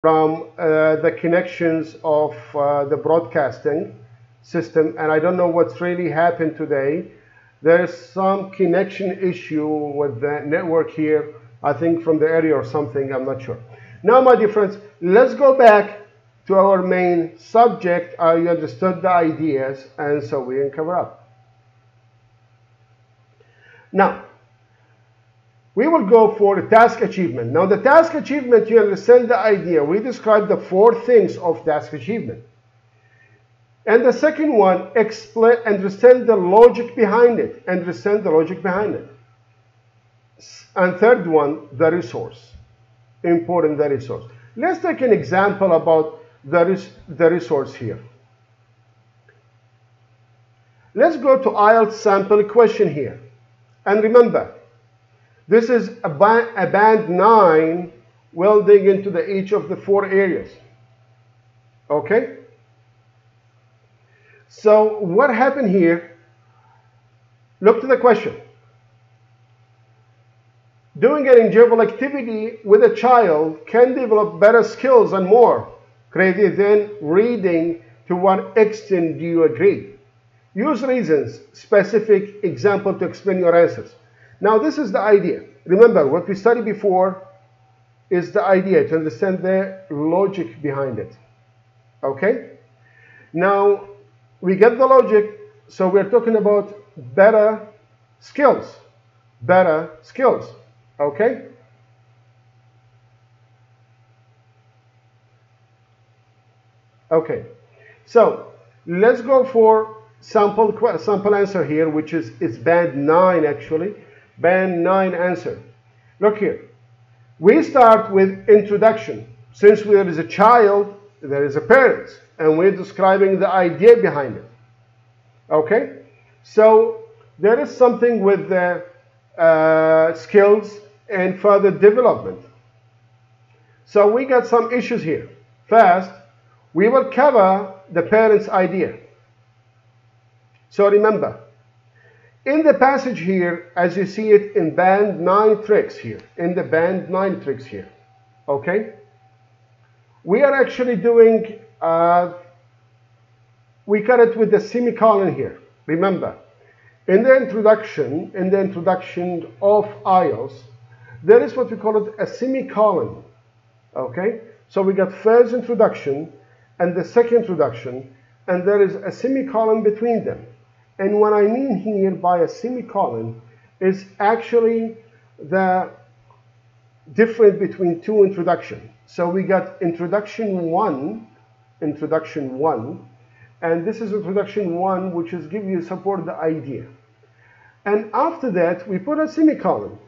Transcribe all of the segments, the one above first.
from the connections of the broadcasting system, and I don't know what's really happened today. There's some connection issue with the network here, I think from the area or something, I'm not sure. Now, my dear friends, let's go back to our main subject. You understood the ideas, and so we can cover up. Now, we will go for the task achievement. Now, the task achievement, you understand the idea. We described the 4 things of task achievement. And the second one, understand the logic behind it. Understand the logic behind it. And third one, the resource. Important, the resource. Let's take an example about the resource here. Let's go to IELTS sample question here. And remember, this is a band 9 welding into each of the 4 areas. Okay? So what happened here? Look to the question. Doing an enjoyable activity with a child can develop better skills and more creative than reading. To what extent do you agree? Use reasons, specific example to explain your answers. Now, this is the idea. Remember, what we studied before is the idea to understand the logic behind it. Okay? Now, we get the logic, so we're talking about better skills. Better skills. Okay? Okay. So, let's go for sample answer here, which is band 9 actually. Band 9 answer. Look here. We start with introduction. Since there is a child, there is a parent, and we're describing the idea behind it. Okay? So there is something with the skills and further development. So we got some issues here. First, we will cover the parent's idea. So remember, in the passage here, as you see it in band 9 tricks here, okay? We are actually doing, we cut it with the semicolon here. Remember, in the introduction of IELTS, there is what we call it a semicolon, okay? So we got first introduction and the second introduction, and there is a semicolon between them. And what I mean here by a semicolon is actually the difference between 2 introductions. So we got introduction 1, and this is introduction 1, which is give you support the idea. And after that, we put a semicolon,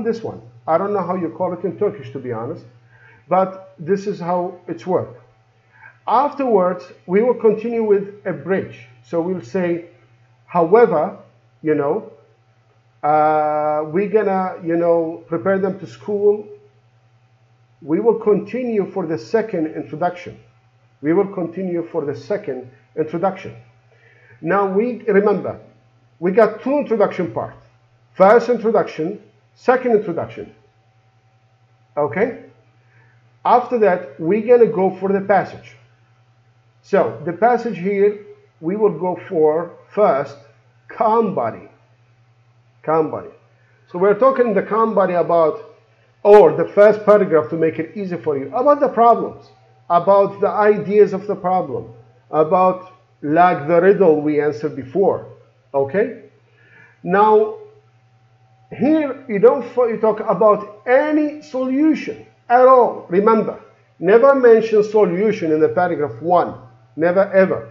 this one. I don't know how you call it in Turkish, to be honest, but this is how it's worked. Afterwards, we will continue with a bridge. So we'll say, however, we're gonna, prepare them to school. We will continue for the second introduction. Now, remember, we got 2 introduction parts. First introduction, second introduction. Okay? After that, we're gonna go for the passage. So, the passage here, we will go for first calm body. So we're talking the calm body about, or the first paragraph to make it easy for you, about the problems, about the ideas of the problem, about like the riddle we answered before. Okay? Now, here you talk about any solution at all. Remember, never mention solution in the paragraph 1. Never ever.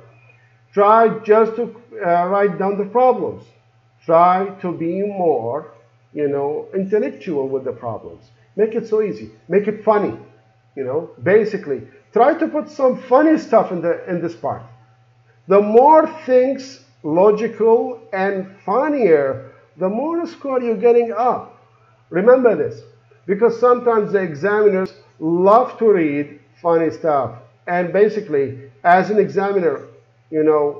Try just to write down the problems. Try to be more, intellectual with the problems. Make it so easy. Make it funny. Basically, try to put some funny stuff in this part. The more things logical and funnier, the more score you're getting up. Remember this, because sometimes the examiners love to read funny stuff. And basically, as an examiner,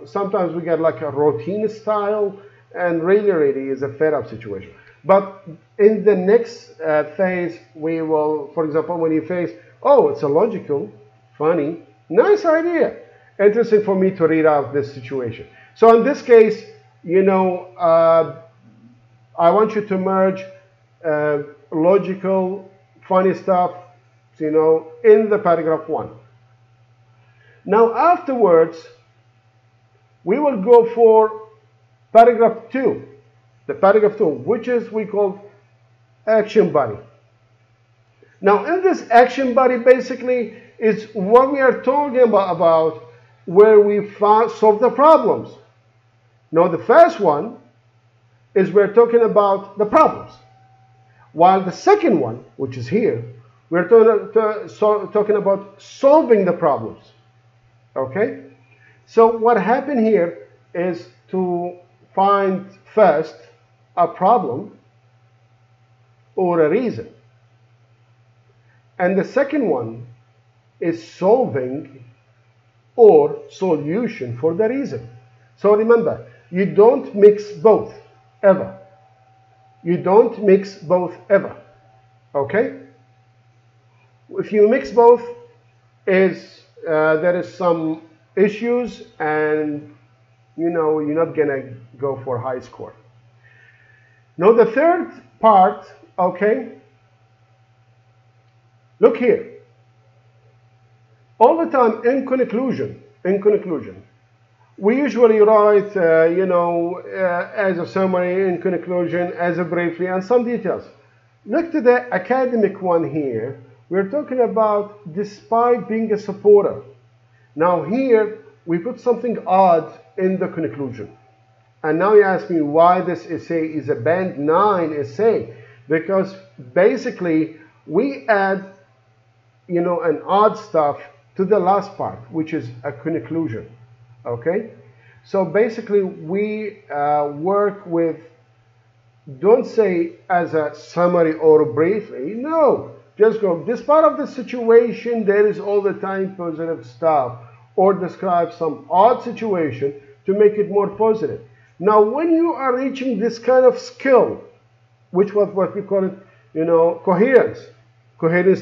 sometimes we get like a routine style, and really is a fed-up situation. But in the next phase, we will, for example, when you face oh, it's a logical, funny, nice idea. Interesting for me to read out this situation. So in this case, you know, I want you to merge logical, funny stuff, you know, in the paragraph 1. Now afterwards, we will go for paragraph 2, the paragraph 2, which is we call action body. Now in this action body basically is what we are talking about where we solve the problems. Now the first one is we're talking about the problems, while the second one, which is here, we're talking about solving the problems. Okay? So what happened here is to find first a problem or a reason. And the second one is solving or solution for the reason. So remember, you don't mix both, ever. You don't mix both, ever. Okay? If you mix both, there is some issues and, you know, you're not going to go for high score. Now the third part, okay, look here. All the time in conclusion, we usually write, you know, as a summary, in conclusion, as a briefly, and some details. Look to the academic one here. We're talking about despite being a supporter. Now here, we put something odd in the conclusion. And now you ask me why this essay is a band 9 essay. Because basically, we add, you know, an odd stuff to the last part, which is a conclusion. Okay? So basically, we work with, don't say as a summary or briefly, no. Just go, this part of the situation, there is all the time positive stuff, or describe some odd situation to make it more positive. Now, when you are reaching this kind of skill, which was what we call it, you know, coherence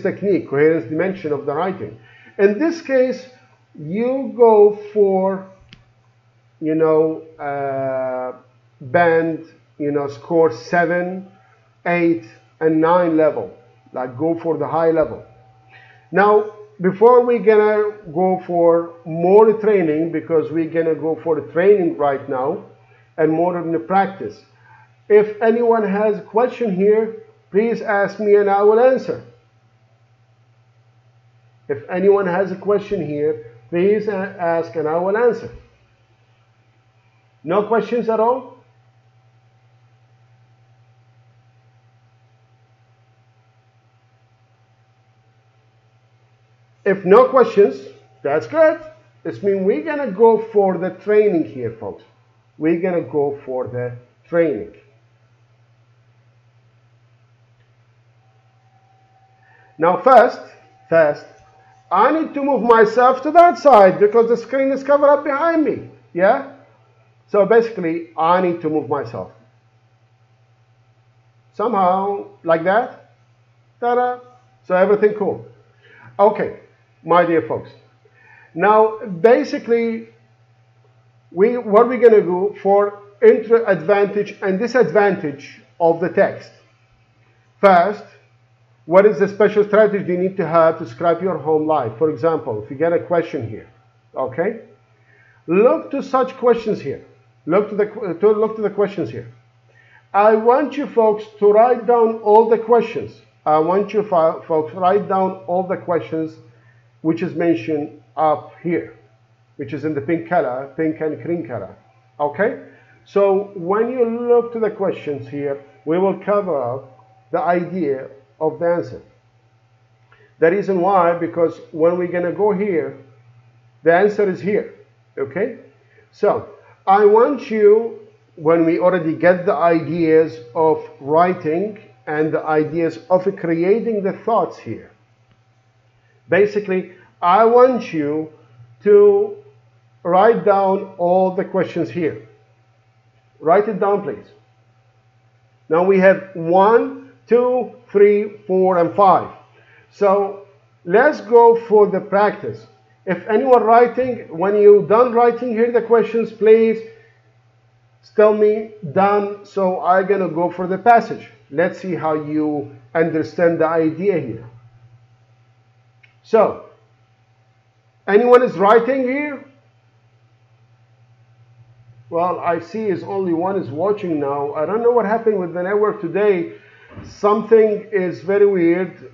technique, coherence dimension of the writing. In this case, you go for, you know, band, you know, score 7, 8, and 9 level. Like go for the high level. Now, before we're gonna go for more training, because we're gonna go for the training right now and more in the practice. If anyone has a question here, please ask me and I will answer. If anyone has a question here, please ask and I will answer. No questions at all? If no questions, that's good. This means we're going to go for the training here, folks. We're going to go for the training. Now first, I need to move myself to that side because the screen is covered up behind me. Yeah? So basically, I need to move myself. Somehow, like that. Ta-da. So everything cool. Okay. My dear folks, now basically, what we're going to do for advantage and disadvantage of the text. First, what is the special strategy you need to have to describe your home life? For example, if you get a question here, okay, look to such questions here. Look to the questions here. I want you folks to write down all the questions. I want you folks to write down all the questions which is mentioned up here, which is in the pink color, pink and green color. Okay? So when you look to the questions here, we will cover up the idea of the answer. The reason why, because when we're going to go here, the answer is here. Okay? So I want you, when we already get the ideas of writing and the ideas of creating the thoughts here, basically, I want you to write down all the questions here. Write it down, please. Now we have 1, 2, 3, 4, and 5. So let's go for the practice. If anyone writing, when you're done writing here the questions, please tell me done, so I'm gonna go for the passage. Let's see how you understand the idea here. So, anyone is writing here? Well, I see is only one is watching now. I don't know what happened with the network today. Something is very weird.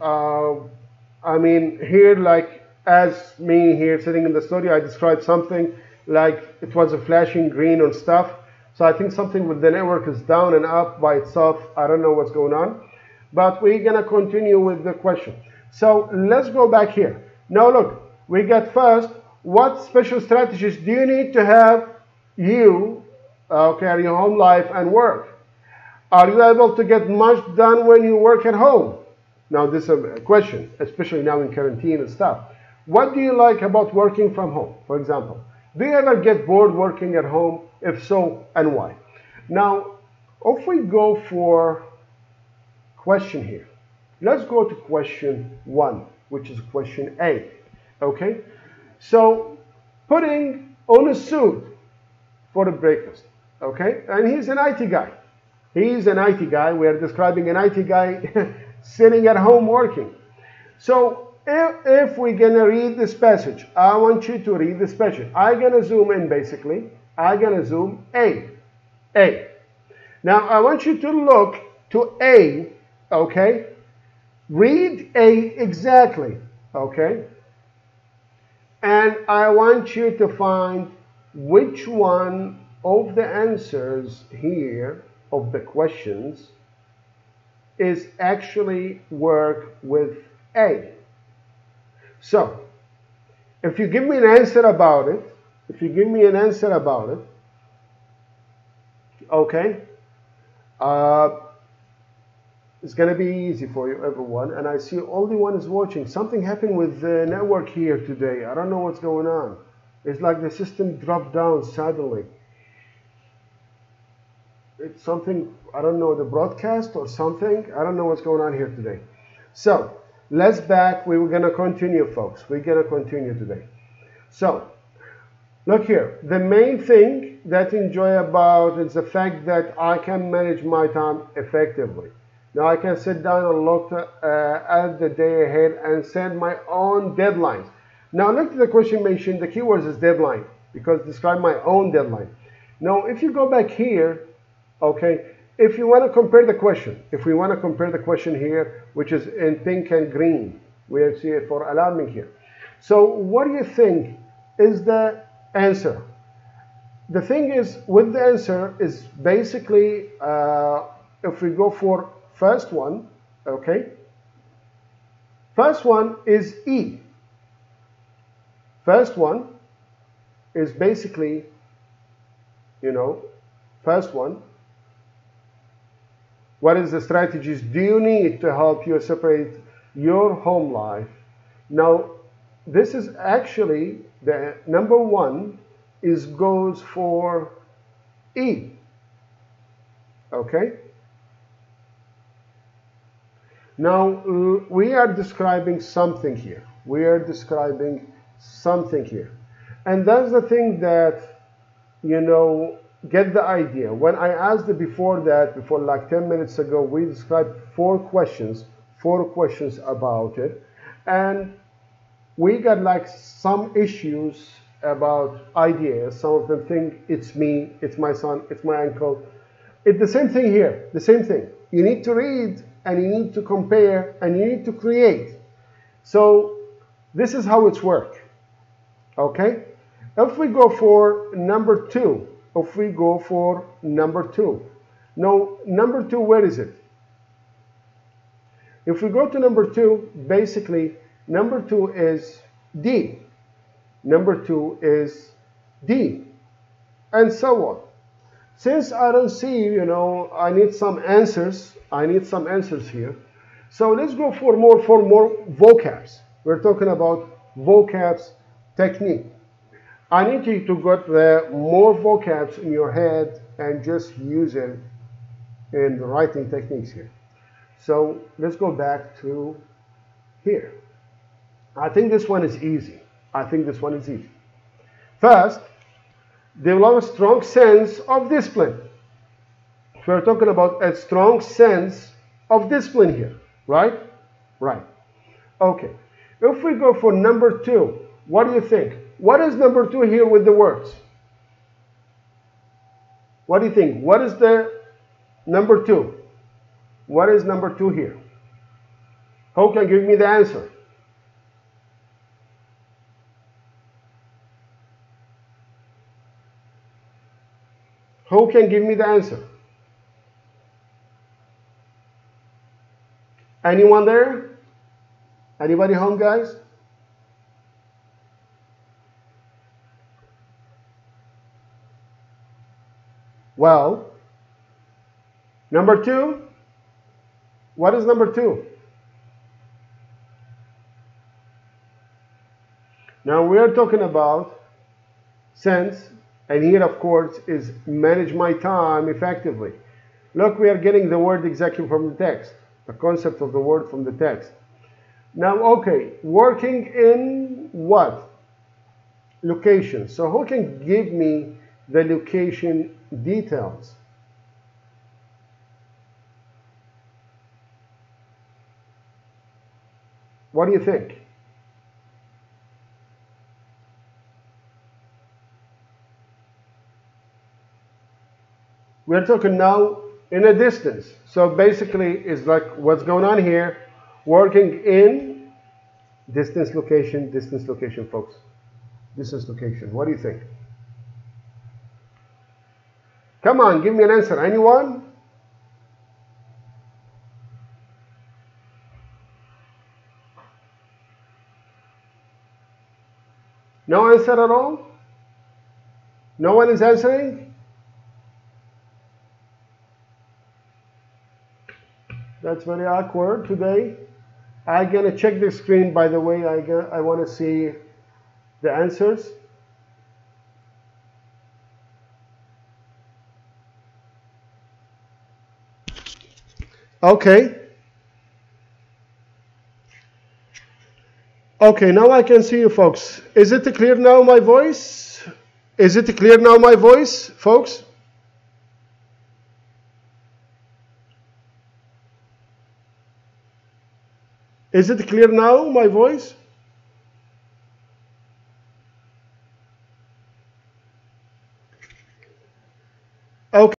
I mean, here, like, as me here sitting in the studio, I described something like it was a flashing green and stuff. So I think something with the network is down and up by itself. I don't know what's going on. But we're going to continue with the question. So let's go back here. Now look, we got first, what special strategies do you need to have you, okay, your home life and work? Are you able to get much done when you work at home? Now this is a question, especially now in quarantine and stuff. What do you like about working from home, for example? Do you ever get bored working at home? If so, and why? Now, if we go for question here, let's go to question 1, which is question A, okay? So, putting on a suit for the breakfast, okay? And he's an IT guy. He's an IT guy. We are describing an IT guy sitting at home working. So, if we're going to read this passage, I want you to read this passage. I'm going to zoom in, basically. I'm going to zoom A. Now, I want you to look to A, okay? Read A exactly, okay? And I want you to find which one of the answers here, of the questions, is actually work with A. So, if you give me an answer about it, okay, it's going to be easy for you, everyone. And I see only one is watching. Something happened with the network here today. I don't know what's going on. It's like the system dropped down suddenly. It's something, I don't know, the broadcast or something. I don't know what's going on here today. So, let's back. We were going to continue, folks. We're going to continue today. So, look here. The main thing that I enjoy about is the fact that I can manage my time effectively. Now I can sit down and look at the day ahead and set my own deadlines. Now look at the question mentioned. The keywords is deadline because describe my own deadline. Now if you go back here, okay, if you want to compare the question, if we want to compare the question here, which is in pink and green, we see it for alarming here. So what do you think is the answer? The thing is, with the answer is basically, if we go for first one, okay, first one is E. First one is basically, you know, first one. What is the strategies do you need to help you separate your home life? Now, this is actually the number one is goes for E. Okay? Now, we are describing something here. And that's the thing that, you know, get the idea. When I asked it before like 10 minutes ago, we described four questions about it. And we got like some issues about ideas. Some of them think it's me, it's my son, it's my uncle. It's the same thing here, the same thing. You need to read and you need to compare and you need to create. So this is how it's work. Okay? If we go for number two, now number two, where is it? If we go to number two, basically number two is D. Number two is D, and so on. Since I don't see, you know, I need some answers here. So let's go for more vocabs. We're talking about vocabs technique. I need you to get the more vocabs in your head and just use it in the writing techniques here. So let's go back to here. I think this one is easy. I think this one is easy. First, develop a strong sense of discipline. So we're talking about a strong sense of discipline here, right? Right. Okay. If we go for number 2, what do you think? What is number 2 here with the words? What do you think? What is the number 2? What is number 2 here? Who can give me the answer? Who can give me the answer? Anyone there? Anybody home, guys? Well, number 2. What is number 2? Now we are talking about sense, and here of course is manage my time effectively. Look, we are getting the word exactly from the text, the concept of the word from the text. Now, okay, working in what? Location. So who can give me the location details? What do you think? We're talking now in a distance. So basically, it's like what's going on here. Working in distance location, folks. Distance location. What do you think? Come on, give me an answer. Anyone? No answer at all? No one is answering? That's very awkward today. I'm going to check the screen, by the way. I want to see the answers. Okay. Okay, now I can see you folks. Is it clear now, my voice? Is it clear now, my voice, folks? Is it clear now, my voice?